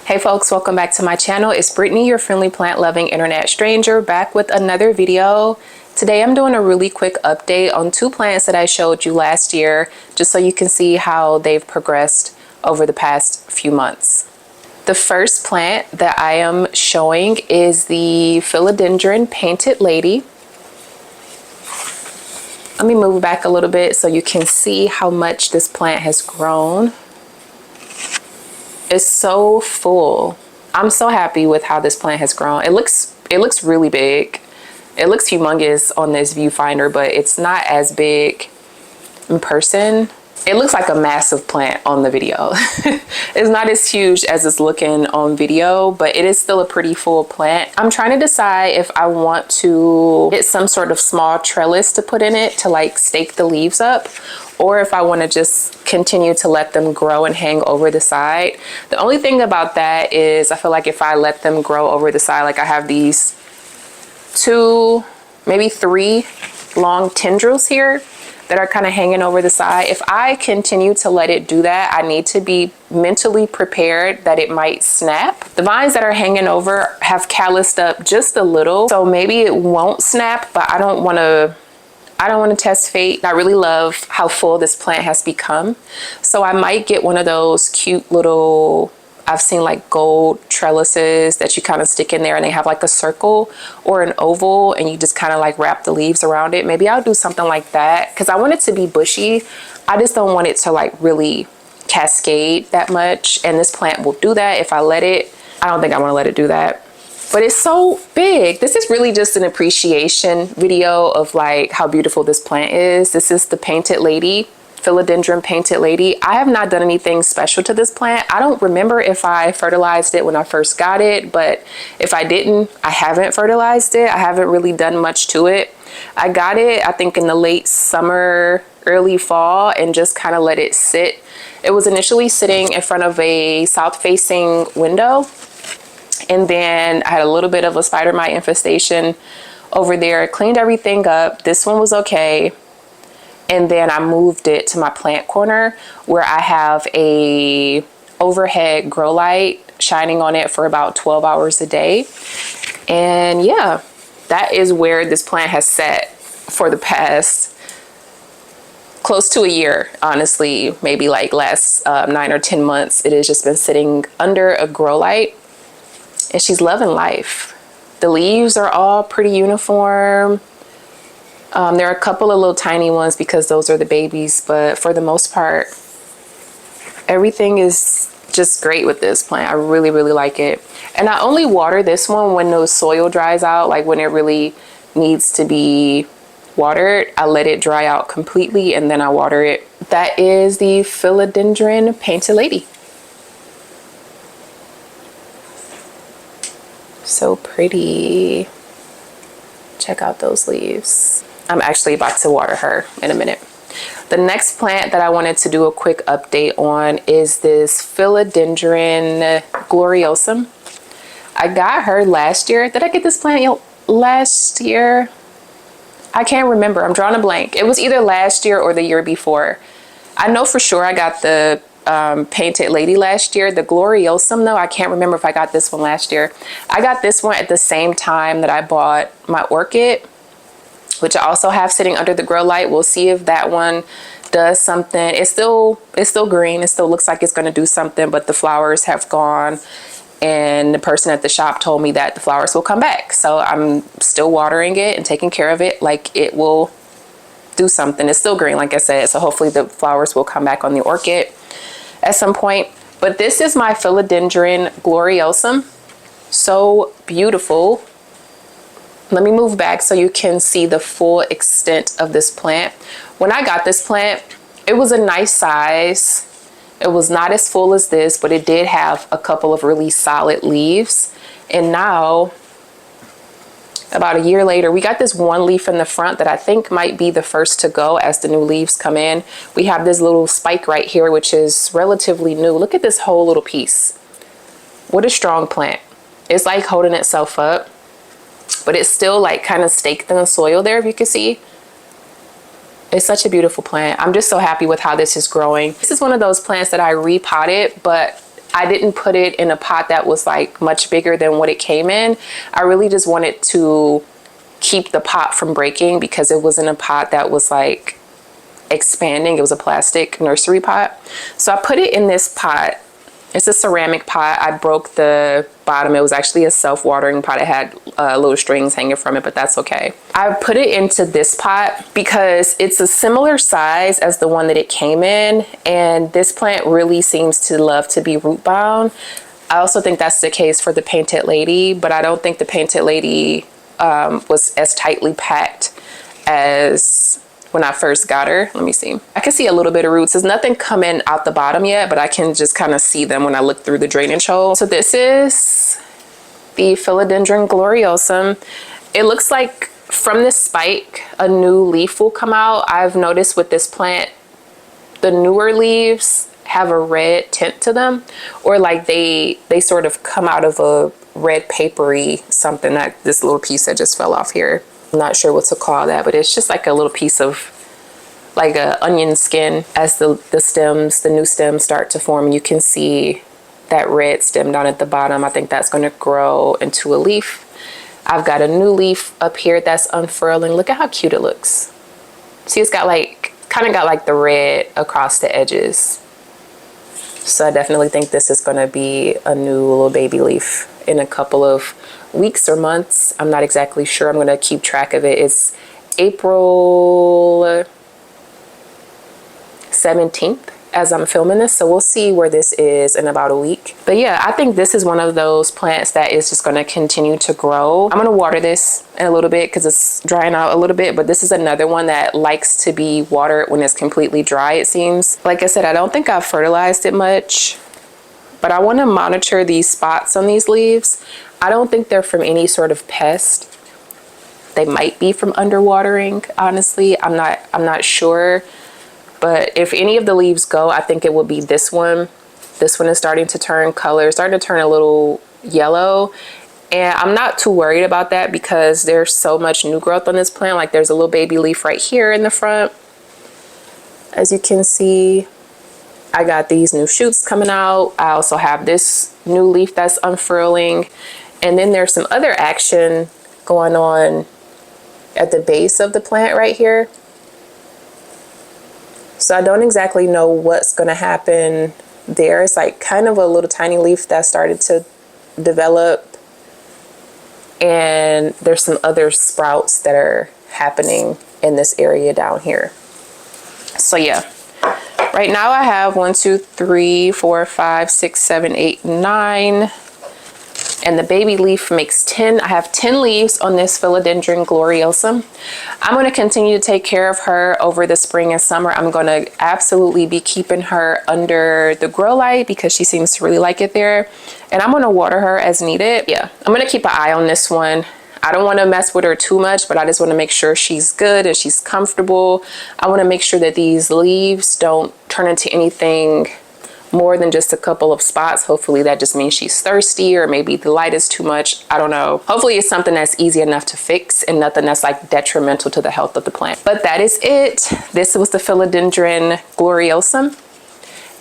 Hey folks, welcome back to my channel. It's Brittany, your friendly plant loving internet stranger, back with another video. Today I'm doing a really quick update on two plants that I showed you last year, just so you can see how they've progressed over the past few months. The first plant that I am showing is the Philodendron Painted Lady. Let me move back a little bit so you can see how much this plant has grown. It's so full. I'm so happy with how this plant has grown. It looks really big. It looks humongous on this viewfinder, but it's not as big in person. It looks like a massive plant on the video. It's not as huge as it's looking on video, but it is still a pretty full plant. I'm trying to decide if I want to get some sort of small trellis to put in it to like stake the leaves up, or if I want to just continue to let them grow and hang over the side. The only thing about that is I feel like if I let them grow over the side, like I have these 2, maybe 3 long tendrils here that are kind of hanging over the side. If I continue to let it do that, I need to be mentally prepared that it might snap. The vines that are hanging over have calloused up just a little, so maybe it won't snap, but I don't want to test fate. I really love how full this plant has become. So I might get one of those cute little, I've seen like gold trellises that you kind of stick in there and they have like a circle or an oval and you just kind of like wrap the leaves around it. Maybe I'll do something like that because I want it to be bushy. I just don't want it to like really cascade that much. And this plant will do that if I let it. I don't think I want to let it do that. But it's so big. This is really just an appreciation video of like how beautiful this plant is. This is the Painted Lady, Philodendron Painted Lady. I have not done anything special to this plant. I don't remember if I fertilized it when I first got it, but if I didn't, I haven't fertilized it. I haven't really done much to it. I got it, I think in the late summer, early fall, and just kind of let it sit. It was initially sitting in front of a south-facing window. And then I had a little bit of a spider mite infestation over there, cleaned everything up. This one was okay. And then I moved it to my plant corner where I have a overhead grow light shining on it for about 12 hours a day. And yeah, that is where this plant has sat for the past close to a year, honestly, maybe like last 9 or 10 months. It has just been sitting under a grow light. And she's loving life. The leaves are all pretty uniform. There are a couple of little tiny ones because those are the babies, but for the most part, everything is just great with this plant. I really, really like it. And I only water this one when the soil dries out, like when it really needs to be watered. I let it dry out completely and then I water it. That is the Philodendron Painted Lady. So pretty. Check out those leaves. I'm actually about to water her in a minute. The next plant that I wanted to do a quick update on is this Philodendron Gloriosum. I got her last year. Did I get this plant last year? I can't remember. I'm drawing a blank. It was either last year or the year before. I know for sure I got the Painted Lady last year. The Gloriosum though, I can't remember if I got this one last year. I got this one at the same time that I bought my orchid, which I also have sitting under the grow light. We'll see if that one does something. It's still green. It still looks like it's going to do something, but the flowers have gone and the person at the shop told me that the flowers will come back. So I'm still watering it and taking care of it like it will do something. It's still green, like I said, so hopefully the flowers will come back on the orchid at some point. But this is my Philodendron Gloriosum. So beautiful. Let me move back so you can see the full extent of this plant. When I got this plant, it was a nice size. It was not as full as this, but it did have a couple of really solid leaves. And now, about a year later, we got this one leaf in the front that I think might be the first to go as the new leaves come in. We have this little spike right here, which is relatively new. Look at this whole little piece. What a strong plant. It's like holding itself up, but it's still like kind of staked in the soil there, if you can see. It's such a beautiful plant. I'm just so happy with how this is growing. This is one of those plants that I repotted, but I didn't put it in a pot that was like much bigger than what it came in. I really just wanted to keep the pot from breaking because it was in a pot that was like expanding. It was a plastic nursery pot. So I put it in this pot. It's a ceramic pot. I broke the bottom. It was actually a self-watering pot. It had little strings hanging from it, but that's okay. I put it into this pot because it's a similar size as the one that it came in, and this plant really seems to love to be root bound. I also think that's the case for the Painted Lady, but I don't think the Painted Lady was as tightly packed as when I first got her. Let me see. I can see a little bit of roots. There's nothing coming out the bottom yet, but I can just kind of see them when I look through the drainage hole. So this is the Philodendron Gloriosum. It looks like from this spike, a new leaf will come out. I've noticed with this plant, the newer leaves have a red tint to them, or like they sort of come out of a red papery something. That this little piece that just fell off here. I'm not sure what to call that, but it's just like a little piece of like a onion skin. As the stems, the new stems start to form, you can see that red stem down at the bottom. I think that's going to grow into a leaf. I've got a new leaf up here that's unfurling. Look at how cute it looks. See, it's got like, kind of got like the red across the edges. So I definitely think this is going to be a new little baby leaf in a couple of weeks or months. I'm not exactly sure. I'm going to keep track of it. It's April 17th as I'm filming this, so we'll see where this is in about a week. But yeah, I think this is one of those plants that is just going to continue to grow. I'm going to water this in a little bit because it's drying out a little bit, but this is another one that likes to be watered when it's completely dry, it seems. Like I said, I don't think I've fertilized it much, but I want to monitor these spots on these leaves. I don't think they're from any sort of pest. They might be from underwatering, honestly. I'm not sure. But if any of the leaves go, I think it will be this one. This one is starting to turn color, starting to turn a little yellow. And I'm not too worried about that because there's so much new growth on this plant. Like there's a little baby leaf right here in the front. As you can see, I got these new shoots coming out. I also have this new leaf that's unfurling. And then there's some other action going on at the base of the plant right here. So I don't exactly know what's going to happen there. It's like kind of a little tiny leaf that started to develop. And there's some other sprouts that are happening in this area down here. So yeah, right now I have 1, 2, 3, 4, 5, 6, 7, 8, 9. And the baby leaf makes 10. I have 10 leaves on this Philodendron Gloriosum. I'm going to continue to take care of her over the spring and summer. I'm going to absolutely be keeping her under the grow light because she seems to really like it there. And I'm going to water her as needed. Yeah, I'm going to keep an eye on this one. I don't want to mess with her too much, but I just want to make sure she's good and she's comfortable. I want to make sure that these leaves don't turn into anything more than just a couple of spots. Hopefully that just means she's thirsty, or maybe the light is too much. I don't know. Hopefully it's something that's easy enough to fix and nothing that's like detrimental to the health of the plant. But that is it. This was the Philodendron Gloriosum.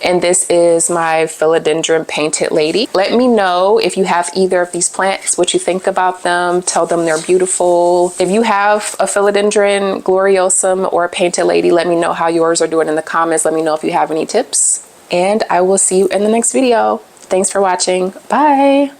And this is my Philodendron Painted Lady. Let me know if you have either of these plants, what you think about them. Tell them they're beautiful. If you have a Philodendron Gloriosum or a Painted Lady, let me know how yours are doing in the comments. Let me know if you have any tips. And I will see you in the next video. Thanks for watching. Bye.